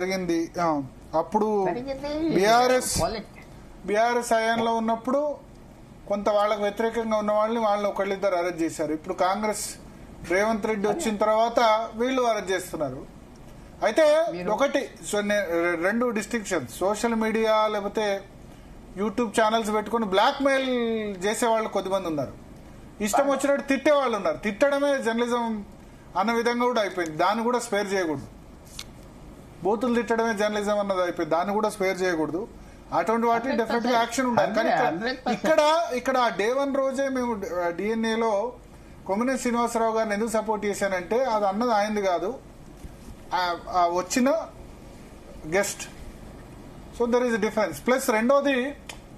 జరిగింది. అప్పుడు బీఆర్ఎస్ హయాంలో ఉన్నప్పుడు కొంత వాళ్ళకు వ్యతిరేకంగా ఉన్న వాళ్ళని ఒకళ్ళిద్దరు అరెస్ట్ చేశారు. ఇప్పుడు కాంగ్రెస్ రేవంత్ రెడ్డి వచ్చిన తర్వాత వీళ్ళు అరెస్ట్ చేస్తున్నారు. అయితే ఒకటి రెండు డిస్టింక్షన్స్, సోషల్ మీడియా లేకపోతే యూట్యూబ్ ఛానల్స్ పెట్టుకుని బ్లాక్ మెయిల్ చేసేవాళ్ళు కొద్దిమంది ఉన్నారు, ఇష్టం వచ్చినట్టు తిట్టే వాళ్ళు ఉన్నారు. తిట్టడమే జర్నలిజం అన్న విధంగా కూడా అయిపోయింది. దాన్ని కూడా స్పేర్ చేయకూడదు. బూతులు తిట్టడమే జర్నలిజం అన్నది అయిపోయింది, దాన్ని కూడా స్పేర్ చేయకూడదు. అటువంటి వాటిని డెఫినెట్ గా యాక్షన్ ఉండాలి. కానీ ఇక్కడ డే 1 రోజే మేము డిఎన్ఏలో కొమ్మినేని శ్రీనివాసరావు గారిని ఎందుకు సపోర్ట్ చేశానంటే అది అన్నది ఆయనది కాదు, వచ్చిన guest. So there is difference. Plus రెండోది,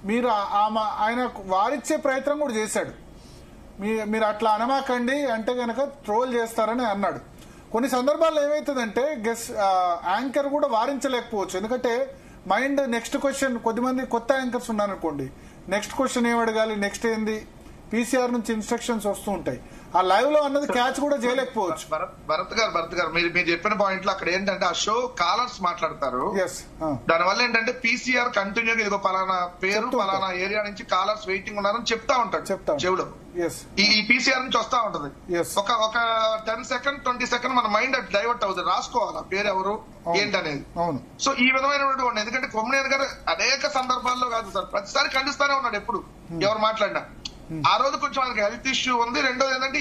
మీరు ఆయన వారిచ్చే ప్రయత్నం కూడా చేశాడు. మీరు అట్లా అనమాకండి అంటే కనుక ట్రోల్ చేస్తారని అన్నాడు. కొన్ని సందర్భాల్లో ఏమవుతుందంటే యాంకర్ కూడా వారించలేకపోవచ్చు. ఎందుకంటే మైండ్ నెక్స్ట్ క్వశ్చన్, కొద్దిమంది కొత్త యాంకర్స్ ఉన్నారనుకోండి, నెక్స్ట్ క్వశ్చన్ ఏం అడగాలి, నెక్స్ట్ ఏంది, పీసీఆర్ నుంచి ఇన్స్ట్రక్షన్స్ వస్తూ ఉంటాయి. ఆ లైవ్ లో అన్నది క్యాచ్ కూడా చేయలేకపోవచ్చు. భరత్ గారు మీరు చెప్పిన పాయింట్ లో అక్కడ ఏంటంటే ఆ షో కాలర్స్ మాట్లాడతారు. దానివల్ల ఏంటంటే పీసీఆర్ కంటిన్యూగా ఇదిగో పలానా పేరు పలానా ఏరియా నుంచి కాలర్స్ వెయిటింగ్ ఉన్నారని చెప్తా ఉంటాడు చెవులో. ఈ పీసీఆర్ నుంచి వస్తా ఉంటది. ఒక 10 సెకండ్ 20 సెకండ్ మన మైండ్ డైవర్ట్ అవుతుంది, రాసుకోవాలి ఆ పేరు ఎవరు ఏంటనేది. సో ఈ విధమైనటువంటి, ఎందుకంటే కొమ్మినేని గారు అనేక సందర్భాల్లో కాదు సార్, ప్రతిసారి ఖండిస్తానే ఉన్నాడు ఎప్పుడు ఎవరు మాట్లాడినా. ఆ రోజు కొంచెం ఆయనకి హెల్త్ ఇష్యూ ఉంది. రెండోది ఏంటంటే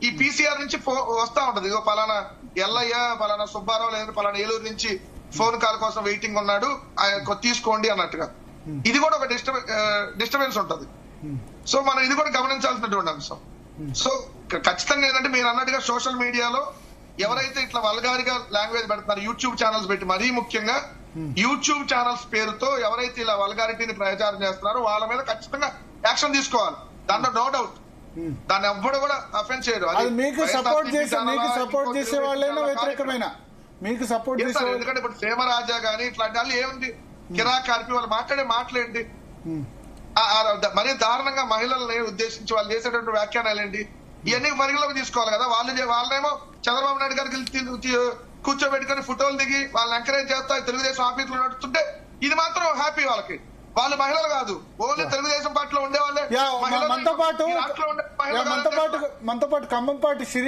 ఈ పీసీఆర్ నుంచి వస్తా ఉంటది, ఇదిగో పలానా ఎల్లయ్య పలానా సుబ్బారావు లేదా పలానా ఏలూరు నుంచి ఫోన్ కాల్ కోసం వెయిటింగ్ ఉన్నాడు, తీసుకోండి అన్నట్టుగా. ఇది కూడా ఒక డిస్టర్బెన్స్ ఉంటది. సో మనం ఇది కూడా గమనించాల్సినటువంటి అంశం. సో ఖచ్చితంగా ఏంటంటే మీరు అన్నట్టుగా సోషల్ మీడియాలో ఎవరైతే ఇట్లా వల్గారిగా లాంగ్వేజ్ పెడుతున్నారు, యూట్యూబ్ ఛానల్స్ పెట్టి, మరీ ముఖ్యంగా యూట్యూబ్ ఛానల్స్ పేరుతో ఎవరైతే ఇలా వల్గారిటీని ప్రచారం చేస్తున్నారో వాళ్ళ మీద ఖచ్చితంగా యాక్షన్ తీసుకోవాలి. దాంట్లో నో డౌట్. దాన్ని ఎవ్వడు కూడా అఫెన్స్ చేయరు. మీకు సపోర్ట్ చేసే వాళ్ళైనా వ్యతిరేకమైన మీకు సపోర్ట్ చేసే, ఎందుకంటే ఇప్పుడు సేమరాజా గానీ ఇట్లాంటి వాళ్ళు ఏముంది, కిరాక్ కార్పి వాళ్ళు మాట్లాడే మాటలేంటి, మరీ దారుణంగా మహిళల్ని ఉద్దేశించి వాళ్ళు చేసేటువంటి వ్యాఖ్యానాలు ఏంటి, ఇవన్నీ పరిగణలోకి తీసుకోవాలి కదా. వాళ్ళేమో చంద్రబాబు నాయుడు గారికి కూర్చోబెట్టుకుని ఫోటోలు దిగి వాళ్ళని ఎంకరేజ్ చేస్తా తెలుగుదేశం ఆఫీసులో నడుస్తుంటే ఇది మాత్రం హ్యాపీ. వాళ్ళు మహిళలు కాదు, ఓన్లీ తెలుగుదేశం పార్టీలో ఉండే వాళ్ళే. మనతో పాటు ఖమ్మంపాటి శిరీష్